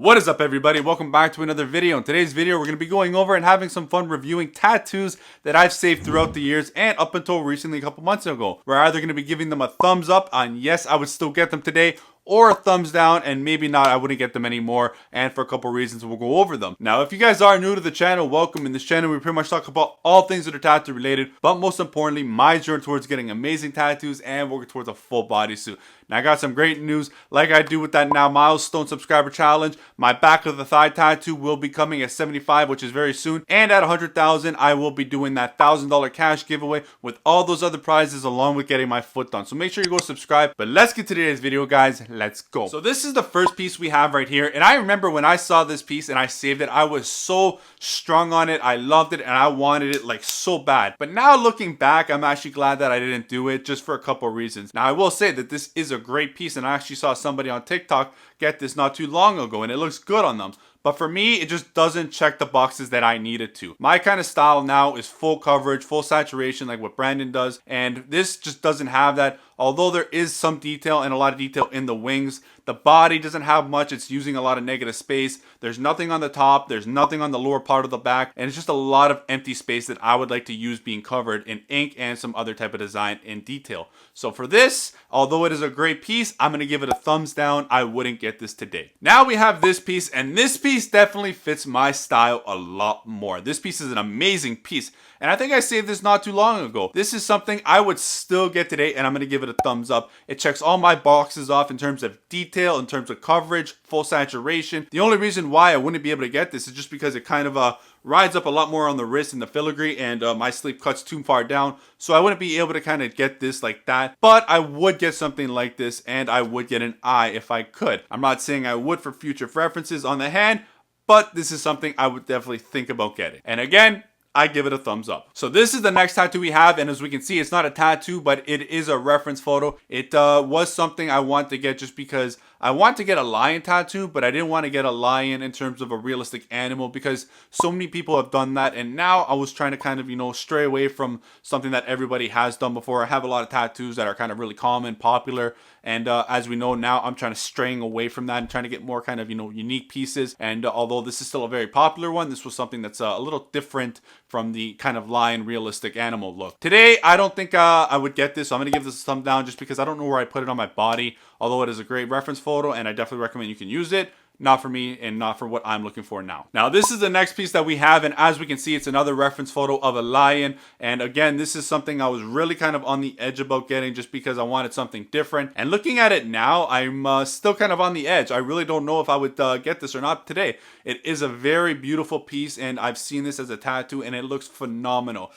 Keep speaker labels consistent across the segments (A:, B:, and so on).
A: What is up, everybody? Welcome back to another video. In today's video, we're going to be going over and having some fun reviewing tattoos that I've saved throughout the years and up until recently a couple months ago. We're either going to be giving them a thumbs up on yes, I would still get them today, or a thumbs down, and maybe not, I wouldn't get them anymore, and for a couple reasons we'll go over them. Now, if you guys are new to the channel, welcome. In this channel we pretty much talk about all things that are tattoo related, but most importantly, my journey towards getting amazing tattoos and working towards a full bodysuit. Now, I got some great news. Like I do with that now milestone subscriber challenge, my back of the thigh tattoo will be coming at 75, which is very soon, and at 100,000 I will be doing that $1,000 cash giveaway with all those other prizes along with getting my foot done. So make sure you go subscribe. But let's get to today's video, guys. Let's go. So this is the first piece we have right here, and I remember when I saw this piece and I saved it, I was so strung on it. I loved it and I wanted it like so bad. But now looking back, I'm actually glad that I didn't do it, just for a couple reasons. Now I will say that this is a great piece, and I actually saw somebody on TikTok get this not too long ago and it looks good on them. But for me, it just doesn't check the boxes that I need it to. My kind of style now is full coverage, full saturation, like what Brandon does. And this just doesn't have that. Although there is some detail and a lot of detail in the wings, the body doesn't have much. It's using a lot of negative space. There's nothing on the top. There's nothing on the lower part of the back. And it's just a lot of empty space that I would like to use being covered in ink and some other type of design in detail. So for this, although it is a great piece, I'm going to give it a thumbs down. I wouldn't get this today. Now we have this piece, and this piece definitely fits my style a lot more. This piece is an amazing piece, and I think I saved this not too long ago. This is something I would still get today, and I'm going to give it a thumbs up. It checks all my boxes off in terms of detail, in terms of coverage, full saturation. The only reason why I wouldn't be able to get this is just because it kind of rides up a lot more on the wrist and the filigree, and my sleeve cuts too far down, so I wouldn't be able to kind of get this like that. But I would get something like this, and I would get an eye if I could. I'm not saying I would for future references on the hand, but this is something I would definitely think about getting. And again, I give it a thumbs up. So this is the next tattoo we have, and as we can see, it's not a tattoo, but it is a reference photo. It was something I want to get just because I want to get a lion tattoo, but I didn't want to get a lion in terms of a realistic animal because so many people have done that, and now I was trying to kind of, you know, stray away from something that everybody has done before. I have a lot of tattoos that are kind of really common, popular, and as we know now, I'm trying to straying away from that and trying to get more kind of, you know, unique pieces. And although this is still a very popular one, this was something that's a little different from the kind of lion realistic animal look. Today, I don't think I would get this, so I'm going to give this a thumb down just because I don't know where I put it on my body. Although it is a great reference photo, and I definitely recommend you can use it. Not for me and not for what I'm looking for now. Now, this is the next piece that we have, and as we can see, it's another reference photo of a lion. And again, this is something I was really kind of on the edge about getting just because I wanted something different. And looking at it now, I'm still kind of on the edge. I really don't know if I would get this or not today. It is a very beautiful piece, and I've seen this as a tattoo, and it looks phenomenal.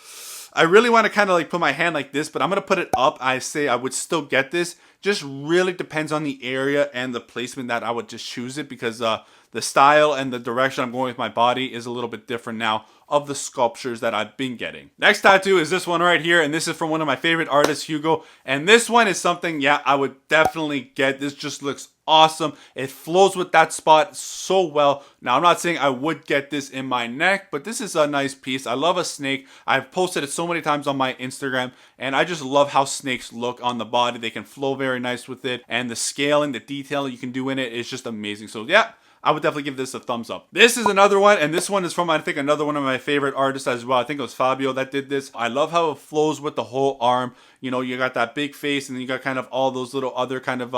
A: I really want to kind of like put my hand like this, but I'm going to put it up. I say I would still get this. Just really depends on the area and the placement that I would just choose it, because the style and the direction I'm going with my body is a little bit different now of the sculptures that I've been getting. Next tattoo is this one right here, and this is from one of my favorite artists, Hugo. And this one is something, yeah, I would definitely get. This just looks awesome. It flows with that spot so well. Now, I'm not saying I would get this in my neck, but this is a nice piece. I love a snake. I've posted it so many times on my Instagram, and I just love how snakes look on the body. They can flow very nice with it, and the scaling, the detail you can do in it is just amazing. So yeah, I would definitely give this a thumbs up. This is another one, and this one is from, I think, another one of my favorite artists as well. I think it was Fabio that did this. I love how it flows with the whole arm. You know, you got that big face, and then you got kind of all those little other kind of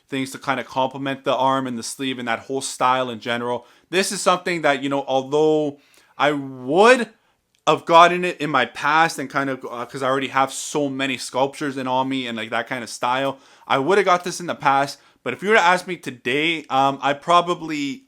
A: things to kind of complement the arm and the sleeve and that whole style in general. This is something that, you know, although I would have gotten it in my past and kind of because I already have so many sculptures in on me and like that kind of style, I would have got this in the past. But if you were to ask me today, I probably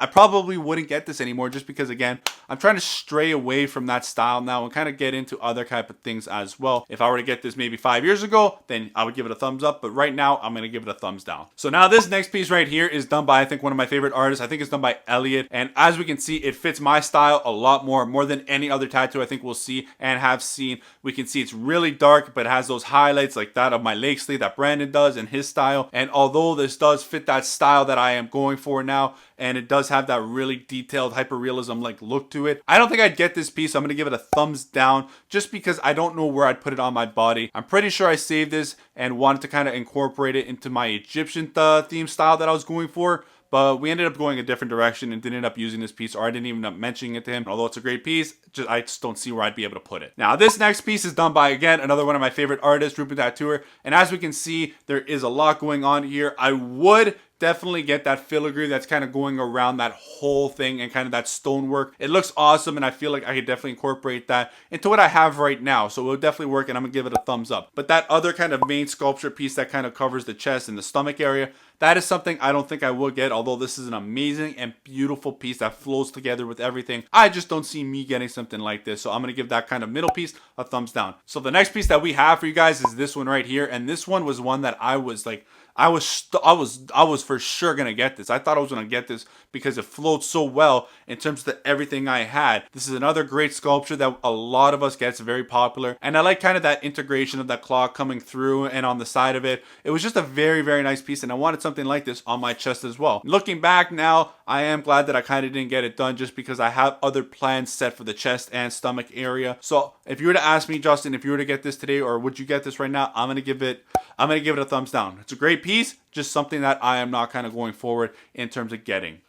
A: wouldn't get this anymore, just because, again, I'm trying to stray away from that style now and kind of get into other type of things as well. If I were to get this maybe 5 years ago, then I would give it a thumbs up. But right now, I'm going to give it a thumbs down. So now this next piece right here is done by, I think, one of my favorite artists. I think it's done by Elliot. And as we can see, it fits my style a lot more than any other tattoo I think we'll see and have seen. We can see it's really dark, but it has those highlights like that of my leg sleeve that Brandon does in his style. And although this does fit that style that I am going for now, and it does have that really detailed hyperrealism like look to it, I don't think I'd get this piece. I'm gonna give it a thumbs down just because I don't know where I'd put it on my body. I'm pretty sure I saved this and wanted to kind of incorporate it into my Egyptian theme style that I was going for, but we ended up going a different direction and didn't end up using this piece, or I didn't even end up mentioning it to him. Although it's a great piece, I just don't see where I'd be able to put it. Now, this next piece is done by, again, another one of my favorite artists, Ruben Tattooer. And as we can see, there is a lot going on here. I would definitely get that filigree that's kind of going around that whole thing and kind of that stonework. It looks awesome, and I feel like I could definitely incorporate that into what I have right now. So it will definitely work, and I'm gonna give it a thumbs up. But that other kind of main sculpture piece that kind of covers the chest and the stomach area, that is something I don't think I will get, although this is an amazing and beautiful piece that flows together with everything. I just don't see me getting something like this, so I'm going to give that kind of middle piece a thumbs down. So the next piece that we have for you guys is this one right here, and this one was one that I was like, I was for sure gonna get this. I thought I was gonna get this because it flowed so well in terms of everything I had. This is another great sculpture that a lot of us get. It's very popular, and I like kind of that integration of that claw coming through and on the side of it. It was just a very, very nice piece, and I wanted something like this on my chest as well. Looking back now, I am glad that I kind of didn't get it done, just because I have other plans set for the chest and stomach area. So if you were to ask me, Justin, if you were to get this today, or would you get this right now, I'm gonna give it a thumbs down. It's a great piece, just something that I am not kind of going forward in terms of getting.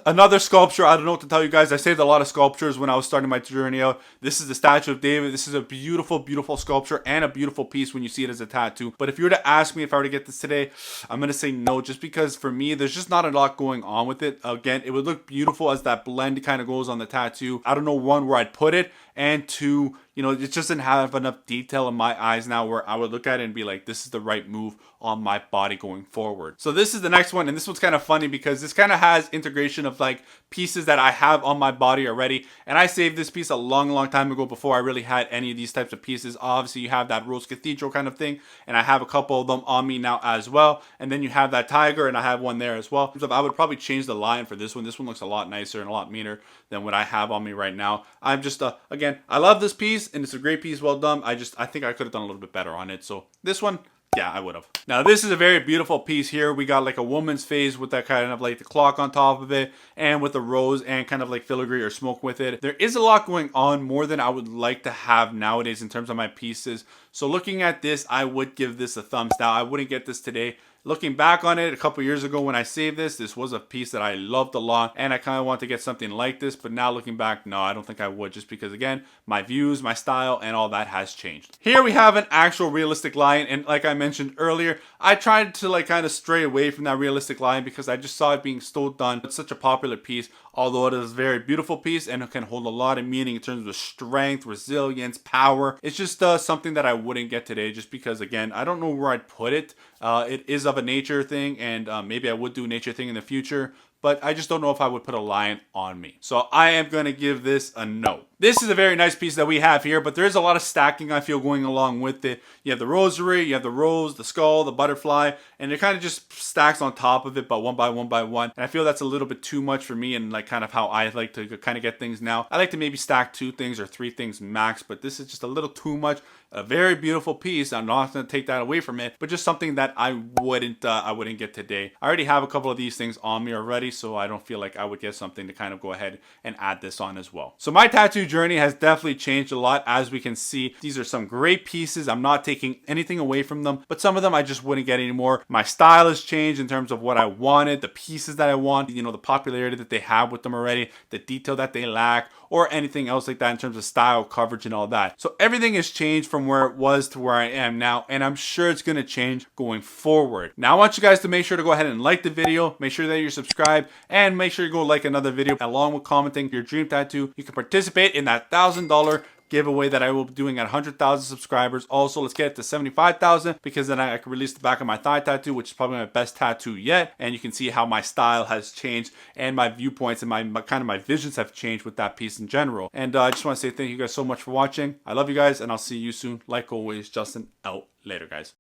A: Another sculpture, I don't know what to tell you guys. I saved a lot of sculptures when I was starting my journey out. This is the statue of David. This is a beautiful, beautiful sculpture and a beautiful piece when you see it as a tattoo. But if you were to ask me if I were to get this today, I'm going to say no, just because for me, there's just not a lot going on with it. Again, it would look beautiful as that blend kind of goes on the tattoo. I don't know, one, where I'd put it, and two, you know, it just doesn't have enough detail in my eyes now where I would look at it and be like, this is the right move on my body going forward. So this is the next one, and this one's kind of funny because this kind of has integration of like pieces that I have on my body already, and I saved this piece a long, long time ago before I really had any of these types of pieces. Obviously, you have that Rose Cathedral kind of thing, and I have a couple of them on me now as well, and then you have that tiger, and I have one there as well. So I would probably change the line for this one. This one looks a lot nicer and a lot meaner than what I have on me right now. I'm just, again, I love this piece, and it's a great piece, well done. I think I could have done a little bit better on it. So this one, yeah, I would have. Now, this is a very beautiful piece here. We got like a woman's face with that kind of like the clock on top of it, and with the rose and kind of like filigree or smoke with it. There is a lot going on, more than I would like to have nowadays in terms of my pieces. So looking at this, I would give this a thumbs down. I wouldn't get this today. Looking back on it, a couple years ago when I saved this, this was a piece that I loved a lot, and I kind of want to get something like this. But now looking back, no, I don't think I would, just because, again, my views, my style, and all that has changed. Here we have an actual realistic lion, and like I mentioned earlier, I tried to like kind of stray away from that realistic lion because I just saw it being so done. It's such a popular piece, although it is a very beautiful piece and it can hold a lot of meaning in terms of strength, resilience, power. It's just something that I wouldn't get today, just because, again, I don't know where I'd put it. It is of a nature thing, and maybe I would do a nature thing in the future, but I just don't know if I would put a lion on me. So I am going to give this a no. This is a very nice piece that we have here, but there is a lot of stacking, I feel, going along with it. You have the rosary, you have the rose, the skull, the butterfly, and it kind of just stacks on top of it, but one by one by one. And I feel that's a little bit too much for me, and like kind of how I like to kind of get things now. I like to maybe stack 2 things or 3 things max, but this is just a little too much. A very beautiful piece. I'm not going to take that away from it, but just something that I wouldn't get today. I already have a couple of these things on me already, so I don't feel like I would get something to kind of go ahead and add this on as well. So my tattoo journey has definitely changed a lot, as we can see. These are some great pieces. I'm not taking anything away from them, but some of them I just wouldn't get anymore. My style has changed in terms of what I wanted, the pieces that I want, you know, the popularity that they have with them already, the detail that they lack, or anything else like that in terms of style, coverage, and all that. So everything has changed from where it was to where I am now, and I'm sure it's going to change going forward. Now I want you guys to make sure to go ahead and like the video, make sure that you're subscribed, and make sure you go like another video along with commenting your dream tattoo. You can participate in that $1,000 giveaway that I will be doing at 100,000 subscribers. Also, let's get it to 75,000, because then I can release the back of my thigh tattoo, which is probably my best tattoo yet. And you can see how my style has changed, and my viewpoints and my kind of my visions have changed with that piece in general. And I just want to say thank you guys so much for watching. I love you guys, and I'll see you soon. Like always, Justin out. Later, guys.